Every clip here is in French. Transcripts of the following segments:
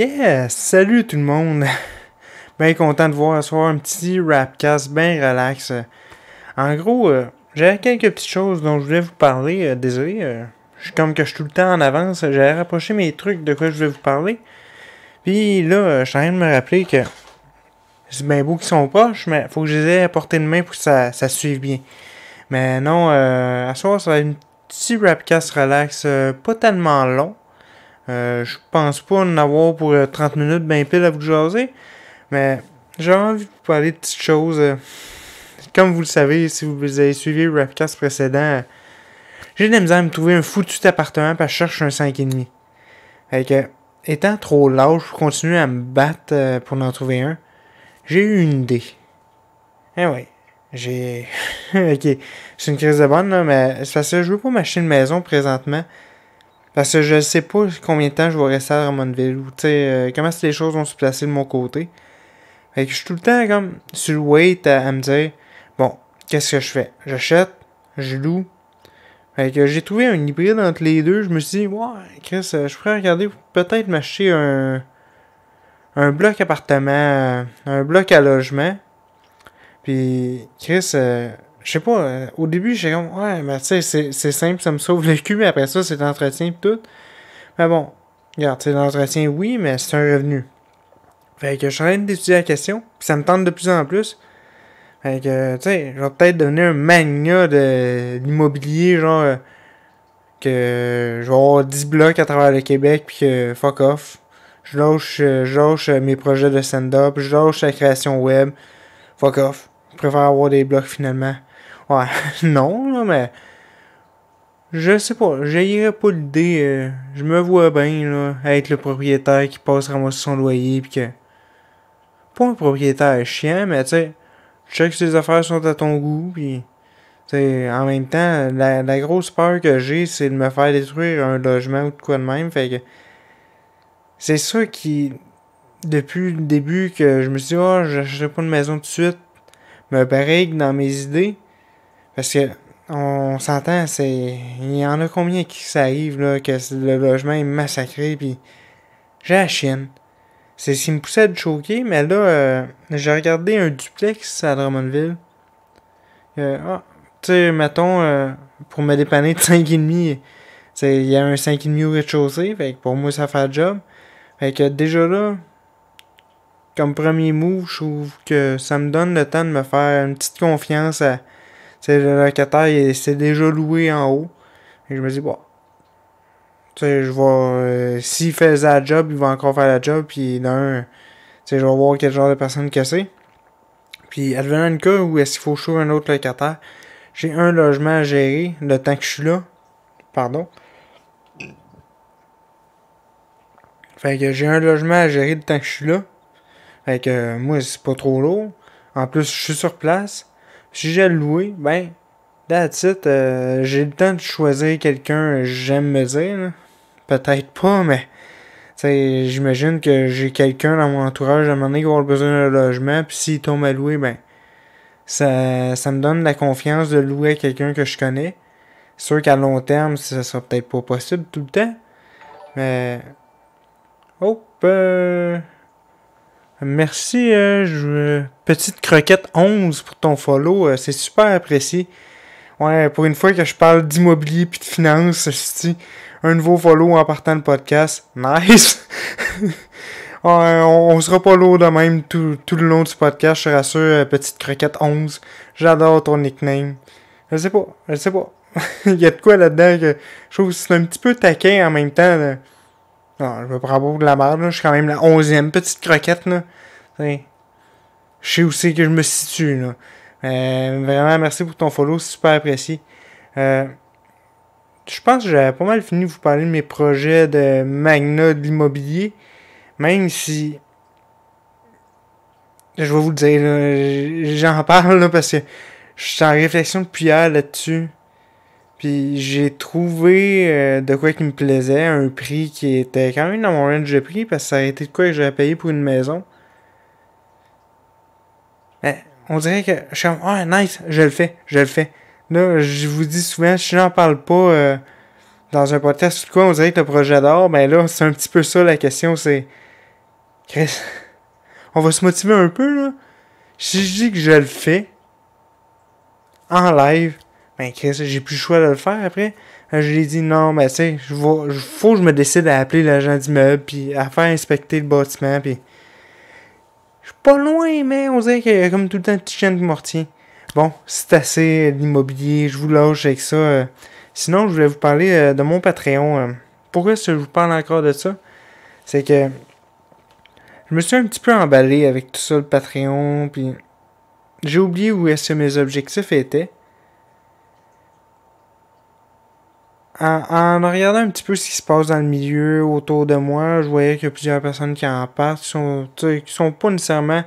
Yeah! Salut tout le monde! Bien content de voir ce soir un petit rapcast bien relax. En gros, j'avais quelques petites choses dont je voulais vous parler. Désolé, je suis tout le temps en avance. J'avais rapproché mes trucs de quoi je voulais vous parler. Puis là, je suis en train de me rappeler que c'est bien beau qu'ils sont proches, mais faut que je les ai à portée de main pour que ça se suive bien. Mais non, à ce soir, ça va être un petit rapcast relax, pas tellement long. Je pense pas en avoir pour 30 minutes bien pile à vous jaser. Mais j'ai envie de vous parler de petites choses. Comme vous le savez, si vous avez suivi le rapcast précédent, j'ai de la misère à me trouver un foutu appartement parce que je cherche un 5,5. Fait que, étant trop lâche pour continuer à me battre pour en trouver un, j'ai eu une idée. Eh ouais, j'ai... ok, c'est une crise de bonne, là, mais c'est parce que je veux pas m'acheter une maison présentement. Parce que je sais pas combien de temps je vais rester à Drummondville. Ou tu sais, comment les choses vont se placer de mon côté. Fait que je suis tout le temps comme sur le wait à me dire, bon, qu'est-ce que je fais? J'achète, je loue. Fait que j'ai trouvé un hybride entre les deux. Je me suis dit, ouais, Chris, je pourrais regarder pour peut-être m'acheter un bloc appartement, un bloc à logement. Puis, Chris, je sais pas, au début, j'étais comme, ouais, mais tu sais, c'est simple, ça me sauve le cul, mais après ça, c'est l'entretien et tout. Mais bon, regarde, c'est l'entretien, oui, mais c'est un revenu. Fait que je suis en train d'étudier la question, puis ça me tente de plus en plus. Fait que, tu sais, je vais peut-être devenir un magnat de l'immobilier, genre, que je vais avoir 10 blocs à travers le Québec, puis que fuck off. Je lâche mes projets de stand-up, je lâche la création web, fuck off. Je préfère avoir des blocs finalement. Ouais, non, là, mais je sais pas, j'haïrais pas l'idée. Je me vois bien, là, être le propriétaire qui passe ramasser son loyer, pis que... Pas un propriétaire chiant, mais tu sais, je sais que ses affaires sont à ton goût, pis... Tu sais, en même temps, la grosse peur que j'ai, c'est de me faire détruire un logement ou de quoi de même, fait que... C'est ça qui... Depuis le début que je me suis dit, oh, j'achèterai pas une maison tout de suite, me pareil dans mes idées, parce que... On s'entend, c'est... Il y en a combien qui ça arrive, là, que le logement est massacré, pis... J'ai la chienne. C'est ce qui me poussait à te choquer, mais là, j'ai regardé un duplex à Drummondville. Tu sais, mettons, pour me dépanner de 5,5, il y a un 5,5 au rez-de-chaussée, fait que pour moi, ça fait le job. Fait que déjà là, comme premier move, je trouve que ça me donne le temps de me faire une petite confiance à... Tu sais, le locataire, c'est déjà loué en haut. Et je me dis, bon, tu sais, je vais... s'il faisait la job, il va encore faire la job, puis d'un... Tu sais, je vais voir quel genre de personne que c'est. Puis, advenant le cas où est-ce qu'il faut choisir un autre locataire, j'ai un logement à gérer le temps que je suis là. Pardon. Fait que j'ai un logement à gérer le temps que je suis là. Fait que moi, c'est pas trop lourd. En plus, je suis sur place. Si j'ai le loué, ben, that's it. J'ai le temps de choisir quelqu'un, j'aime me dire. Là. Peut-être pas, mais t'sais, j'imagine que j'ai quelqu'un dans mon entourage à un moment donné qui va avoir besoin d'un logement. Puis s'il tombe à louer, ben, ça me donne la confiance de louer à quelqu'un que je connais. C'est sûr qu'à long terme, ça sera peut-être pas possible tout le temps. Mais... Hop! Merci, Petite Croquette 11 pour ton follow. C'est super apprécié. Ouais, pour une fois que je parle d'immobilier puis de finances, c'est un nouveau follow en partant le podcast. Nice! On sera pas lourd de même tout le long du podcast, je te rassure, Petite Croquette 11. J'adore ton nickname. Je sais pas. Il y a de quoi là-dedans que je trouve que c'est un petit peu taquin en même temps. Là. Non, je me prends pas pour de la merde, là. Je suis quand même la 11e Petite Croquette, là. T'sais, je sais où c'est que je me situe, là. Vraiment, merci pour ton follow, c'est super apprécié. Je pense que j'avais pas mal fini de vous parler de mes projets de magnat de l'immobilier. Même si... Je vais vous le dire, là, j'en parle là, parce que je suis en réflexion depuis hier là-dessus. Puis j'ai trouvé de quoi qui me plaisait, un prix qui était quand même dans mon range de prix, parce que ça a été de quoi que j'avais payé pour une maison. Mais on dirait que je suis comme, ah, nice, je le fais. Là, je vous dis souvent, si j'en parle pas dans un podcast ou quoi, on dirait que le projet d'or, ben là, c'est un petit peu ça la question, c'est Chris, on va se motiver un peu, là. Si je dis que je le fais, en live, ben Chris, j'ai plus le choix de le faire après. Je lui ai dit non, ben tu sais, faut que je me décide à appeler l'agent d'immeuble, puis à faire inspecter le bâtiment, puis je suis pas loin, mais on dirait qu'il y a comme tout le temps un petit chien de mortier. Bon, c'est assez l'immobilier, je vous lâche avec ça. Sinon, je voulais vous parler de mon Patreon. Pourquoi est-ce que je vous parle encore de ça? C'est que je me suis un petit peu emballé avec tout ça, le Patreon, puis j'ai oublié où est-ce que mes objectifs étaient. En regardant un petit peu ce qui se passe dans le milieu autour de moi, je voyais qu'il y a plusieurs personnes qui en partent, qui sont pas nécessairement...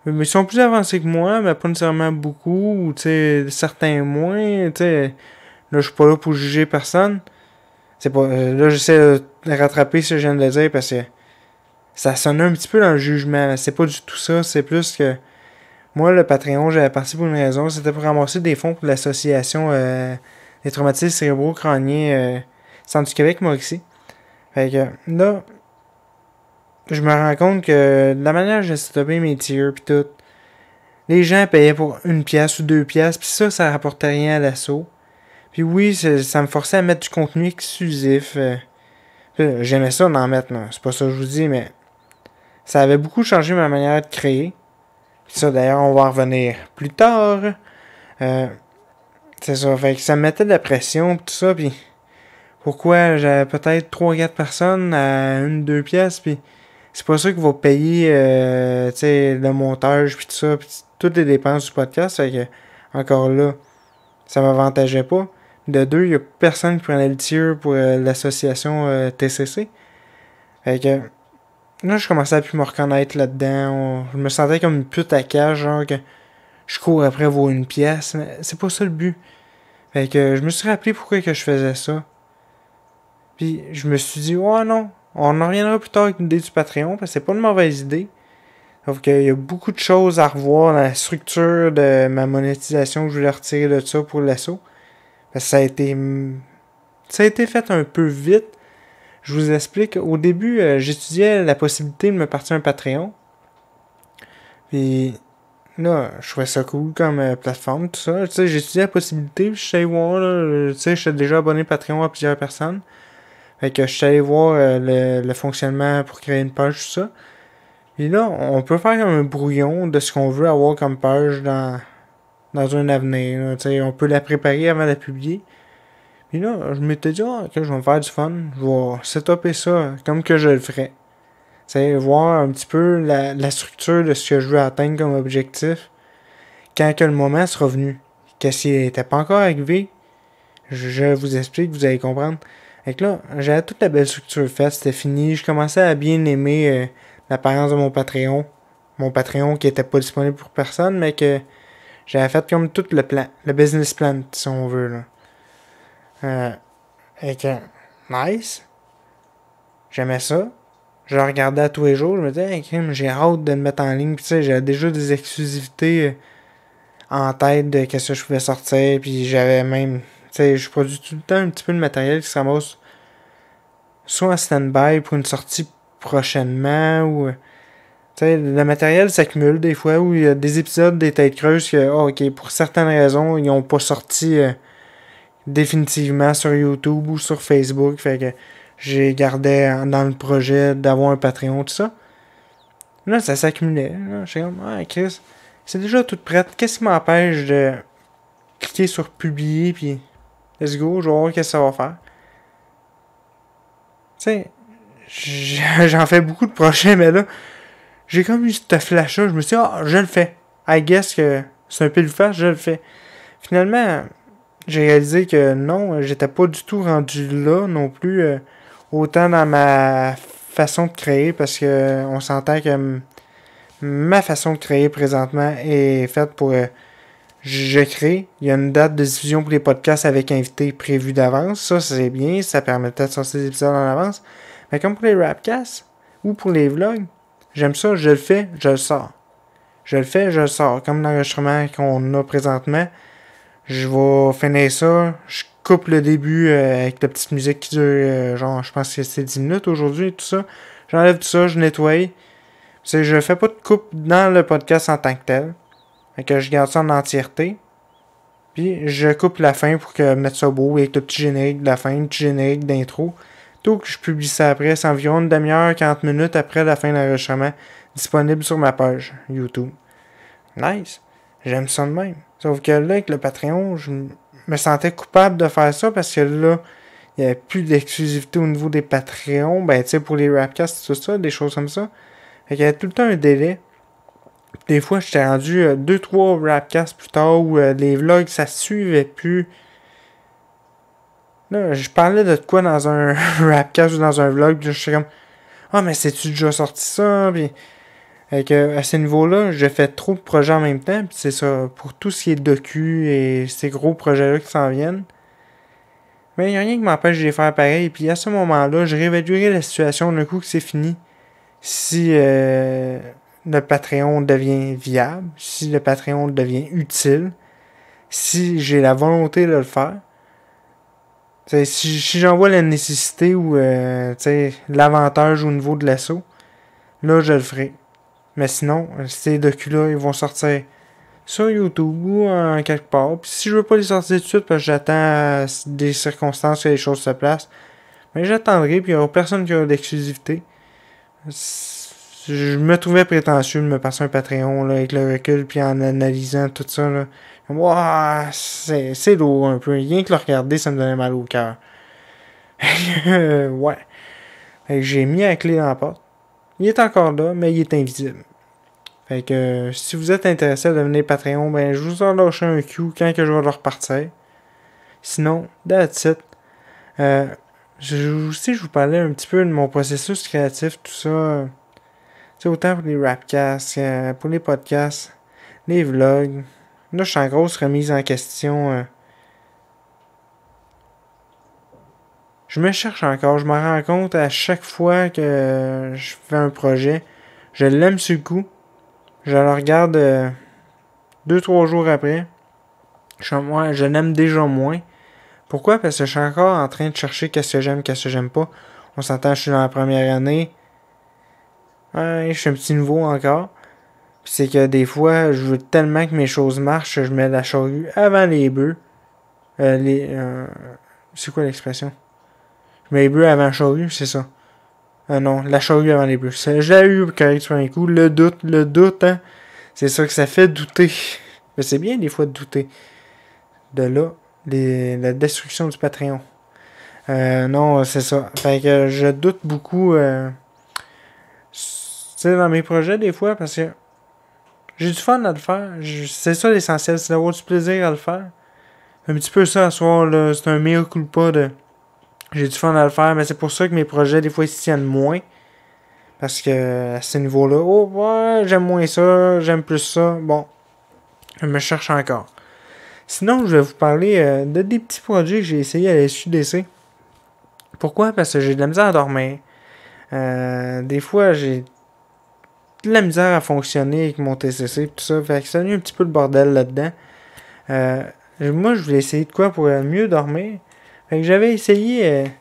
Mais ils sont plus avancés que moi, mais pas nécessairement beaucoup, ou certains moins, là je suis pas là pour juger personne. C'est pas. Là j'essaie de rattraper ce que je viens de le dire parce que ça sonne un petit peu dans le jugement. C'est pas du tout ça, c'est plus que moi le Patreon, j'avais parti pour une raison, c'était pour ramasser des fonds pour l'association des traumatismes cérébro-crâniens Centre du Québec Mauricie. Fait que là, je me rends compte que de la manière que j'ai setupé mes tiers pis tout, les gens payaient pour 1$ ou 2$, pis ça rapportait rien à l'assaut. Puis oui, ça me forçait à mettre du contenu exclusif. J'aimais ça d'en mettre, là. C'est pas ça que je vous dis, mais ça avait beaucoup changé ma manière de créer. Puis ça, d'ailleurs, on va en revenir plus tard. C'est ça, fait que ça me mettait de la pression pis tout ça, puis pourquoi j'avais peut-être 3-4 personnes à 1-2$, puis c'est pas ça qui va payer le montage pis tout ça, pis toutes les dépenses du podcast, fait que encore là, ça m'avantageait pas. De deux, il y a personne qui prenait le tier pour l'association TCC. Fait que là, je commençais à plus me reconnaître là-dedans. Je me sentais comme une pute à cage, genre que je cours après vos 1$, mais c'est pas ça le but. Fait que je me suis rappelé pourquoi que je faisais ça. Puis je me suis dit, ouais non, on en reviendra plus tard avec l'idée du Patreon, parce que c'est pas une mauvaise idée. Sauf qu'il y a beaucoup de choses à revoir dans la structure de ma monétisation que je voulais retirer de ça pour l'assaut. Parce que ça a été fait un peu vite. Je vous explique. Au début, j'étudiais la possibilité de me partir un Patreon. Puis là, je trouvais ça cool comme plateforme, tout ça. Tu sais, j'étudiais la possibilité, puis je suis allé voir, là, tu sais, je suis déjà abonné Patreon à plusieurs personnes. Fait que je suis allé voir le fonctionnement pour créer une page, tout ça. Puis là, on peut faire un brouillon de ce qu'on veut avoir comme page dans un avenir. On peut la préparer avant de la publier. Puis là, je m'étais dit, je vais me faire du fun. Je vais setuper ça comme que je le ferais. Voir un petit peu la structure de ce que je veux atteindre comme objectif. Quand que le moment sera venu. Qu'est-ce qui n'était pas encore arrivé, je vous explique, vous allez comprendre. Fait que là, j'avais toute la belle structure faite, c'était fini. Je commençais à bien aimer l'apparence de mon Patreon. Mon Patreon qui était pas disponible pour personne, mais que j'avais fait comme tout le plan, le business plan, si on veut, là. Et que, nice. J'aimais ça. Je le regardais à tous les jours. Je me disais, hey, j'ai hâte de le mettre en ligne. Puis, tu sais, j'avais déjà des exclusivités en tête de qu'est-ce que je pouvais sortir. Puis, j'avais même, tu sais, je produis tout le temps un petit peu de matériel qui se ramasse soit en stand-by pour une sortie prochainement ou. Tu sais, le matériel s'accumule des fois où il y a des épisodes des têtes creuses que, ok, pour certaines raisons, ils n'ont pas sorti définitivement sur YouTube ou sur Facebook. Fait que j'ai gardé dans le projet d'avoir un Patreon, tout ça. Là, ça s'accumulait. Je suis comme, Chris, c'est déjà tout prêt. Qu'est-ce qui m'empêche de cliquer sur publier, puis let's go, je vais voir qu'est-ce que ça va faire. Tu sais, j'en fais beaucoup de projets, mais là, j'ai comme eu ce flash-là. Je me suis dit, je le fais. I guess que c'est un pile face, je le fais. Finalement, j'ai réalisé que non, j'étais pas du tout rendu là non plus. Autant dans ma façon de créer, parce que on s'entend que ma façon de créer présentement est faite pour... je crée. Il y a une date de diffusion pour les podcasts avec invités prévus d'avance. Ça, c'est bien. Ça permettait de sortir des épisodes en avance. Mais comme pour les rapcasts ou pour les vlogs, j'aime ça, je le fais, je le sors. Je le fais, je le sors. Comme l'enregistrement qu'on a présentement, je vais finir ça. Je coupe le début avec la petite musique qui dure, genre, je pense que c'est 10 minutes aujourd'hui, tout ça. J'enlève tout ça, je nettoie. Je fais pas de coupe dans le podcast en tant que tel. Fait que je garde ça en entièreté. Puis je coupe la fin pour mettre ça beau avec le petit générique de la fin, le petit générique d'intro. Tout que je publie ça après, c'est environ une demi-heure, 40 minutes après la fin de l'enregistrement, disponible sur ma page YouTube. Nice. J'aime ça de même. Sauf que là, avec le Patreon, je me sentais coupable de faire ça parce que là, il n'y avait plus d'exclusivité au niveau des Patreons. Ben, tu sais, pour les Rapcasts, tout ça, des choses comme ça. Fait qu'il y avait tout le temps un délai. Des fois, j'étais rendu 2-3 Rapcasts plus tard où les vlogs, ça suivait plus. Là, je parlais de quoi dans un Rapcast ou dans un vlog, puis là, je suis comme, ah, mais c'est-tu déjà sorti ça? Puis, à ce niveau-là, je fais trop de projets en même temps, puis c'est ça, pour tout ce qui est docu et ces gros projets-là qui s'en viennent. Mais il n'y a rien qui m'empêche de les faire pareil, puis à ce moment-là, je réévaluerai la situation d'un coup que c'est fini. Si le Patreon devient viable, si le Patreon devient utile, si j'ai la volonté de le faire. Si j'en vois la nécessité ou l'avantage au niveau de l'assaut, là je le ferai. Mais sinon, ces docus-là, ils vont sortir sur YouTube ou en quelque part. Puis si je veux pas les sortir tout de suite parce que j'attends des circonstances que les choses se placent, mais j'attendrai, puis il n'y aura personne qui aura d'exclusivité. Je me trouvais prétentieux de me passer un Patreon là, avec le recul, puis en analysant tout ça. Là. Wow, c'est lourd un peu. Rien que le regarder, ça me donnait mal au cœur. Ouais. Fait que j'ai mis la clé dans la porte. Il est encore là, mais il est invisible. Fait que si vous êtes intéressé à devenir Patreon, ben je vous en lâche un Q quand que je vais le repartir. Sinon, that's it. Je vous parlais un petit peu de mon processus créatif, tout ça. Tu sais, autant pour les rapcasts, pour les podcasts, les vlogs. Là, je suis en grosse remise en question. Je me cherche encore. Je me rends compte à chaque fois que je fais un projet. Je l'aime sur le coup. Je le regarde 2-3 jours après. Je l'aime déjà moins. Pourquoi? Parce que je suis encore en train de chercher qu'est-ce que j'aime, qu'est-ce que j'aime pas. On s'entend, je suis dans la première année. Ouais, je suis un petit nouveau encore. Puis c'est que des fois, je veux tellement que mes choses marchent, je mets la charrue avant les bœufs. C'est quoi l'expression? Je mets les bœufs avant la charrue, c'est ça. Non, la charrue avant les bœufs. J'ai eu correct sur un coup. Le doute, hein. C'est ça que ça fait douter. Mais c'est bien des fois de douter. De là, la destruction du Patreon. Non, c'est ça. Fait que je doute beaucoup. Tu sais, dans mes projets, des fois, parce que j'ai du fun à le faire. C'est ça l'essentiel, c'est d'avoir du plaisir à le faire. Un petit peu ça à soir, là. C'est un mea culpa de. J'ai du fun à le faire, mais c'est pour ça que mes projets, des fois, ils se tiennent moins. Parce que à ce niveau-là, oh, ouais, j'aime moins ça, j'aime plus ça. Bon, je me cherche encore. Sinon, je vais vous parler de des petits projets que j'ai essayé à la SUDC. Pourquoi? Parce que j'ai de la misère à dormir. Des fois, j'ai de la misère à fonctionner avec mon TCC et tout ça. Fait que ça a eu un petit peu le bordel là-dedans. Moi, je voulais essayer de quoi pour mieux dormir. Fait que j'avais essayé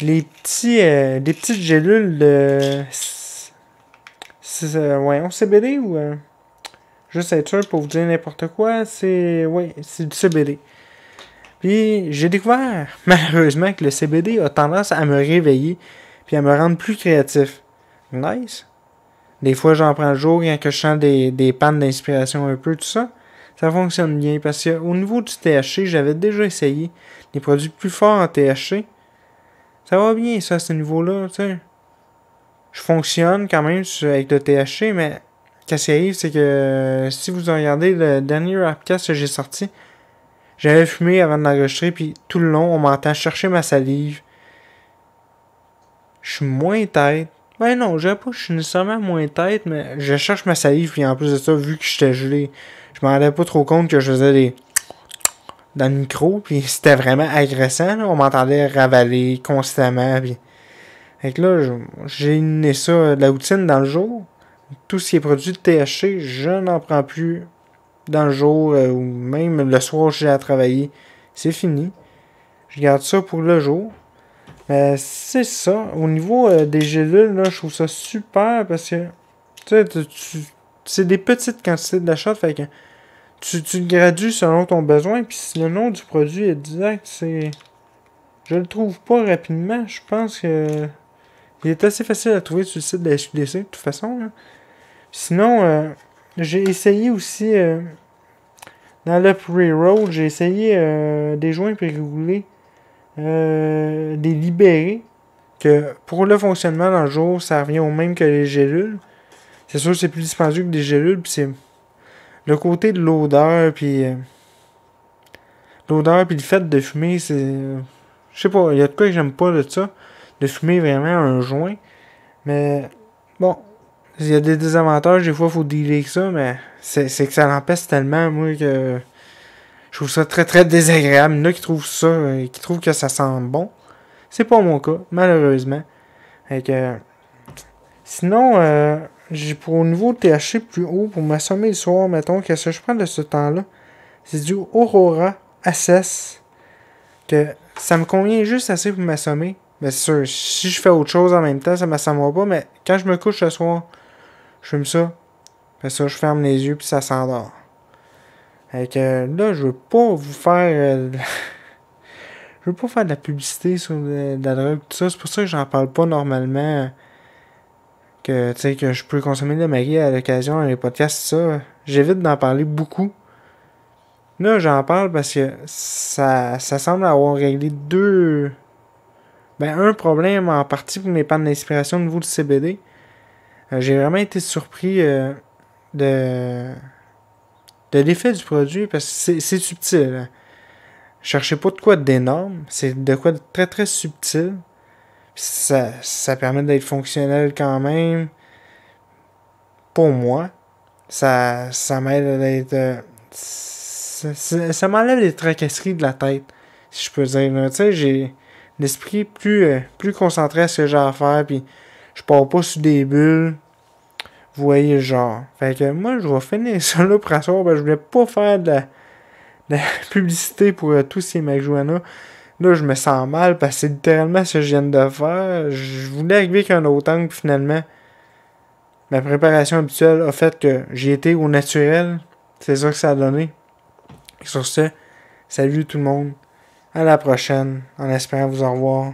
des petites gélules de CBD ou juste être sûr pour vous dire n'importe quoi, c'est du CBD. Puis j'ai découvert malheureusement que le CBD a tendance à me réveiller puis à me rendre plus créatif. Nice. Des fois j'en prends le jour quand je sens des pannes d'inspiration un peu, tout ça. Ça fonctionne bien parce qu'au niveau du THC, j'avais déjà essayé des produits plus forts en THC. Ça va bien ça à ce niveau-là, tu sais. Je fonctionne quand même avec le THC, mais qu'est-ce qui arrive, c'est que si vous regardez le dernier Rapcast que j'ai sorti, j'avais fumé avant de l'enregistrer, puis tout le long, on m'entend chercher ma salive. Je suis moins tête. Ben non, je dirais pas que je suis nécessairement moins tête, mais je cherche ma salive, puis en plus de ça, vu que j'étais gelé, je m'en rendais pas trop compte que je faisais des dans le micro, puis c'était vraiment agressant, là. On m'entendait ravaler constamment, puis fait que là, j'ai inné ça de la routine dans le jour. Tout ce qui est produit de THC, je n'en prends plus dans le jour ou même le soir j'ai à travailler. C'est fini. Je garde ça pour le jour. C'est ça. Au niveau des gélules, là, je trouve ça super parce que Tu sais, c'est des petites quantités d'achat, fait que tu le gradues selon ton besoin, puis si le nom du produit est exact, c'est... Je le trouve pas rapidement, je pense que... Il est assez facile à trouver sur le site de la SQDC, de toute façon, là. Sinon, j'ai essayé aussi, dans le pre-roll, j'ai essayé des joints pré-roulés, des libérés, que pour le fonctionnement dans le jour, ça revient au même que les gélules. C'est sûr que c'est plus dispendieux que des gélules, puis c'est le côté de l'odeur, puis le fait de fumer, c'est... je sais pas, il y a de quoi que j'aime pas de ça, de fumer vraiment un joint, mais bon, il y a des désavantages, des fois il faut dealer avec ça, mais c'est que ça l'empêche tellement, moi, que je trouve ça très très désagréable. Il y en a qui trouvent ça, qui trouvent que ça sent bon. C'est pas mon cas, malheureusement. Fait que, sinon, j'ai pour au niveau de THC plus haut, pour m'assommer le soir, mettons, qu'est-ce que je prends de ce temps-là? C'est du Aurora Assess, que ça me convient juste assez pour m'assommer. Mais c'est sûr, si je fais autre chose en même temps, ça m'assommera pas, mais quand je me couche ce soir, je fume ça. Fait ça, je ferme les yeux puis ça s'endort. Fait que là, je veux pas vous faire... je veux pas faire de la publicité sur de la drogue, tout ça. C'est pour ça que j'en parle pas normalement. Que, tu sais, que je peux consommer de la Marie à l'occasion dans les podcasts, ça. J'évite d'en parler beaucoup. Là, j'en parle parce que ça semble avoir réglé un problème en partie pour mes pannes d'inspiration au niveau du CBD. J'ai vraiment été surpris de l'effet du produit parce que c'est subtil. Hein. Cherchez pas de quoi d'énorme, c'est de quoi de très très subtil. Ça permet d'être fonctionnel quand même. Pour moi, ça m'aide à être... ça m'enlève les tracasseries de la tête, si je peux dire. Tu sais, j'ai l'esprit plus concentré à ce que j'ai à faire, puis je pars pas sur des bulles. Vous voyez le genre. Fait que moi, je vais finir ça là pour asseoir. Je voulais pas faire de la publicité pour tous ces marijuana. Là, je me sens mal parce que c'est littéralement ce que je viens de faire. Je voulais arriver avec un autre angle, puis finalement, ma préparation habituelle a fait que j'ai été au naturel. C'est ça que ça a donné. Et sur ce, salut tout le monde. À la prochaine, en espérant vous au revoir.